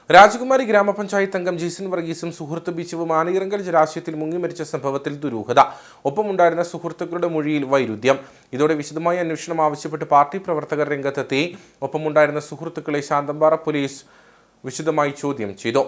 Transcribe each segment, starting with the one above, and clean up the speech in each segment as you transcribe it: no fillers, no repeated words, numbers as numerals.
രാജകുമാരി ഗ്രാമപഞ്ചായത്ത് അംഗം ജെയ്സൺ വർഗീസും സുഹൃത്ത് ബിജുവും ആനയിറങ്കൽ ജലാശയത്തിൽ മുങ്ങിമരിച്ച സംഭവത്തിൽ ദുരൂഹത. ഒപ്പമുണ്ടായിരുന്ന സുഹൃത്തുക്കളുടെ മൊഴിയിൽ വൈരുദ്ധ്യം. ഇതോടെ വിശദമായ അന്വേഷണം ആവശ്യപ്പെട്ട് പാർട്ടി പ്രവർത്തകർ രംഗത്തെത്തി. ഒപ്പമുണ്ടായിരുന്ന സുഹൃത്തുക്കളെ ശാന്തമ്പാറ പോലീസ് വിശദമായി ചോദ്യം ചെയ്തു.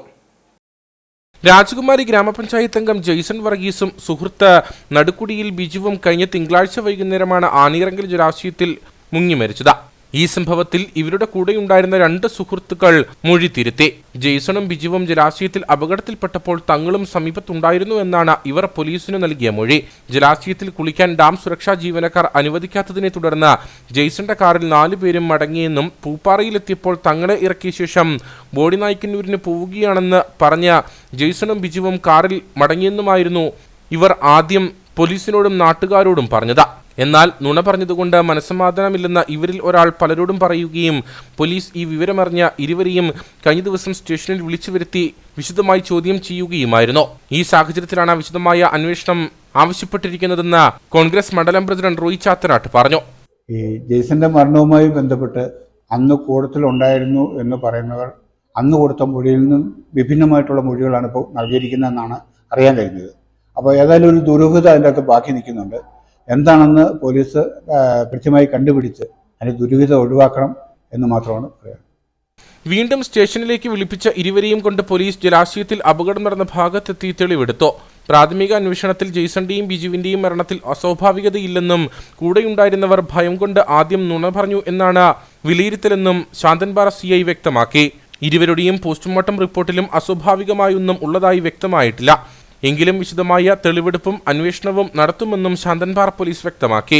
രാജകുമാരി ഗ്രാമപഞ്ചായത്ത് അംഗം ജെയ്സൺ വർഗീസും സുഹൃത്ത് നടുക്കുടിയിൽ ബിജുവും കഴിഞ്ഞ തിങ്കളാഴ്ച വൈകുന്നേരമാണ് ആനയിറങ്കൽ ജലാശയത്തിൽ മുങ്ങിമരിച്ചത്. ഈ സംഭവത്തിൽ ഇവരുടെ കൂടെയുണ്ടായിരുന്ന 2 സുഹൃത്തുക്കൾ മൊഴി തിരുത്തി. ജെയ്സണും ബിജുവും ജലാശയത്തിൽ അപകടത്തിൽപ്പെട്ടപ്പോൾ തങ്ങളും സമീപത്തുണ്ടായിരുന്നു എന്നാണ് ഇവർ പോലീസിന് നൽകിയ മൊഴി. ജലാശയത്തിൽ കുളിക്കാൻ ഡാം സുരക്ഷാ ജീവനക്കാർ അനുവദിക്കാത്തതിനെ തുടർന്ന് ജെയ്സന്റെ കാറിൽ 4 പേരും മടങ്ങിയെന്നും പൂപ്പാറയിലെത്തിയപ്പോൾ തങ്ങളെ ഇറക്കിയ ശേഷം ബോഡിനായ്ക്കന്നൂരിന് പോവുകയാണെന്ന് പറഞ്ഞ ജെയ്സണും ബിജുവും കാറിൽ മടങ്ങിയെന്നുമായിരുന്നു ഇവർ ആദ്യം പോലീസിനോടും നാട്ടുകാരോടും പറഞ്ഞത്. എന്നാൽ നുണ പറഞ്ഞതുകൊണ്ട് മനസ്സമാധാനമില്ലെന്ന് ഇവരിൽ ഒരാൾ പലരോടും പറയുകയും പോലീസ് ഈ വിവരമറിഞ്ഞ ഇരുവരെയും കഴിഞ്ഞ ദിവസം സ്റ്റേഷനിൽ വിളിച്ചു വരുത്തി വിശദമായി ചോദ്യം ചെയ്യുകയുമായിരുന്നു. ഈ സാഹചര്യത്തിലാണ് വിശദമായ അന്വേഷണം ആവശ്യപ്പെട്ടിരിക്കുന്നതെന്ന് കോൺഗ്രസ് മണ്ഡലം പ്രസിഡന്റ് റോയി ചാത്തനാട്ട് പറഞ്ഞു. ഈ ജെയ്സന്റെ മരണവുമായി ബന്ധപ്പെട്ട് അന്ന് കൂടത്തിലുണ്ടായിരുന്നു എന്ന് പറയുന്നവർ അന്ന് കൊടുത്ത മൊഴിയിൽ നിന്നും വിഭിന്നമായിട്ടുള്ള മൊഴികളാണ് ഇപ്പോൾ നൽകിയിരിക്കുന്നതെന്നാണ് അറിയാൻ കഴിഞ്ഞത്. അപ്പോൾ ഏതായാലും ഒരു ദുരൂഹത അതിൻ്റെ അകത്ത് ബാക്കി നിൽക്കുന്നുണ്ട്. എന്താണെന്ന് പോലീസ് കൃത്യമായി കണ്ടുപിടിച്ച് അതിന് ദുരൂഹത ഒഴിവാക്കണം എന്ന് മാത്രമാണ് പറയാൻ. വീണ്ടും സ്റ്റേഷനിലേക്ക് വിളിപ്പിച്ച ഇരുവരെയും കൊണ്ട് പോലീസ് ജലാശയത്തിൽ അപകടം നടന്ന ഭാഗത്തെത്തി തെളിവെടുത്തു. പ്രാഥമിക അന്വേഷണത്തിൽ ജെയ്സന്റെയും ബിജുവിന്റെയും മരണത്തിൽ അസ്വാഭാവികതയില്ലെന്നും കൂടെയുണ്ടായിരുന്നവർ ഭയം കൊണ്ട് ആദ്യം നുണ പറഞ്ഞു എന്നാണ് വിലയിരുത്തലെന്നും ശാന്തൻപാറ CI വ്യക്തമാക്കി. ഇരുവരുടെയും പോസ്റ്റ്മോർട്ടം റിപ്പോർട്ടിലും അസ്വാഭാവികമായൊന്നും ഉള്ളതായി വ്യക്തമായിട്ടില്ല. എങ്കിലും വിശദമായ തെളിവെടുപ്പും അന്വേഷണവും നടത്തുമെന്നും ശാന്തൻപാറ പോലീസ് വ്യക്തമാക്കി.